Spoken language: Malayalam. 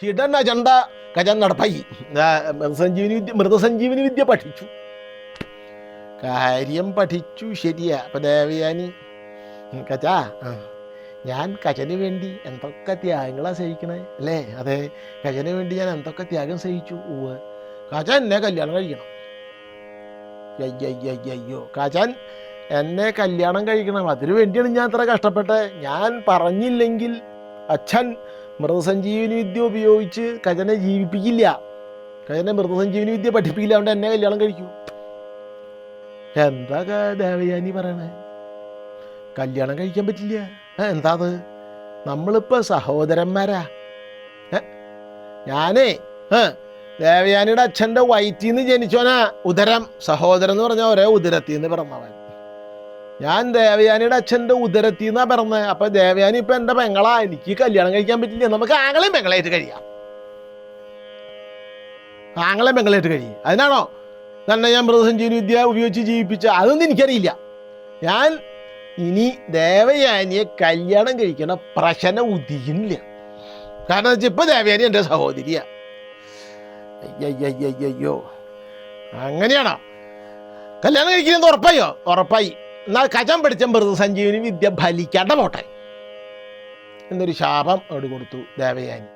Hidden agenda ഗജൻ നടപ്പായി. മൃതസഞ്ജീവനി വിദ്യ പഠിച്ചു, കാര്യം പഠിച്ചു, ശരിയാ. അപ്പം ദേവയാനി കച്ചാ, ഞാൻ കജന് വേണ്ടി എന്തൊക്കെ ത്യാഗങ്ങളാണ് സഹിക്കണേ അല്ലേ? അതെ, കജന് വേണ്ടി ഞാൻ എന്തൊക്കെ ത്യാഗം സഹിച്ചു. കജൻ എന്നെ കല്യാണം കഴിക്കണം. അയ്യോ, കജൻ എന്നെ കല്യാണം കഴിക്കണം, അതിനു വേണ്ടിയാണ് ഞാൻ അത്ര കഷ്ടപ്പെട്ടത്. ഞാൻ പറഞ്ഞില്ലെങ്കിൽ അച്ഛൻ മൃതസഞ്ജീവനി വിദ്യ ഉപയോഗിച്ച് കജനെ ജീവിപ്പിക്കില്ല, കജനെ മൃതസഞ്ജീവനി വിദ്യ പഠിപ്പിക്കില്ല, അതുകൊണ്ട് എന്നെ കല്യാണം കഴിക്കൂ. എന്താ ദേവയാനി പറയണേ? കല്യാണം കഴിക്കാൻ പറ്റില്ല? എന്താ അത്? നമ്മളിപ്പോൾ സഹോദരന്മാരാ. ഞാനേ ദേവയാനിയുടെ അച്ഛൻ്റെ വയറ്റിൽ നിന്ന് ജനിച്ചോനാ. ഉദരം, സഹോദരൻ എന്ന് പറഞ്ഞാൽ ഒരേ ഉദരത്തിൽ നിന്ന് പിറന്നവൻ. ഞാൻ ദേവയാനിയുടെ അച്ഛൻ്റെ ഉദരത്തിൽ നിന്നാണ് പിറന്നത്. അപ്പം ദേവയാനി ഇപ്പം എൻ്റെ പെങ്ങളാ, എനിക്ക് കല്യാണം കഴിക്കാൻ പറ്റില്ല. നമുക്ക് ആങ്ങളെയും പെങ്ങളായിട്ട് കഴിയാം, ആങ്ങളെയും പെങ്ങളായിട്ട് കഴിയും. അതിനാണോ തന്നെ ഞാൻ മൃതസഞ്ജീവനി വിദ്യ ഉപയോഗിച്ച് ജീവിപ്പിച്ച? അതൊന്നും എനിക്കറിയില്ല. ഞാൻ ഇനി ദേവയാനിയെ കല്യാണം കഴിക്കണ പ്രശ്നം ഉദിക്കുന്നില്ല. കാരണം വെച്ചാൽ ഇപ്പം ദേവയാനി എൻ്റെ സഹോദരിയാ. അയ്യോ, അങ്ങനെയാണോ? കല്യാണം കഴിക്കുന്നത് ഉറപ്പായോ? ഉറപ്പായി. എന്നാൽ കജൻ പഠിച്ച മൃതസഞ്ജീവനി വിദ്യ ഫലിക്കാണ്ട പോട്ടെ എന്നൊരു ശാപം അവിടെ കൊടുത്തു ദേവയാനി.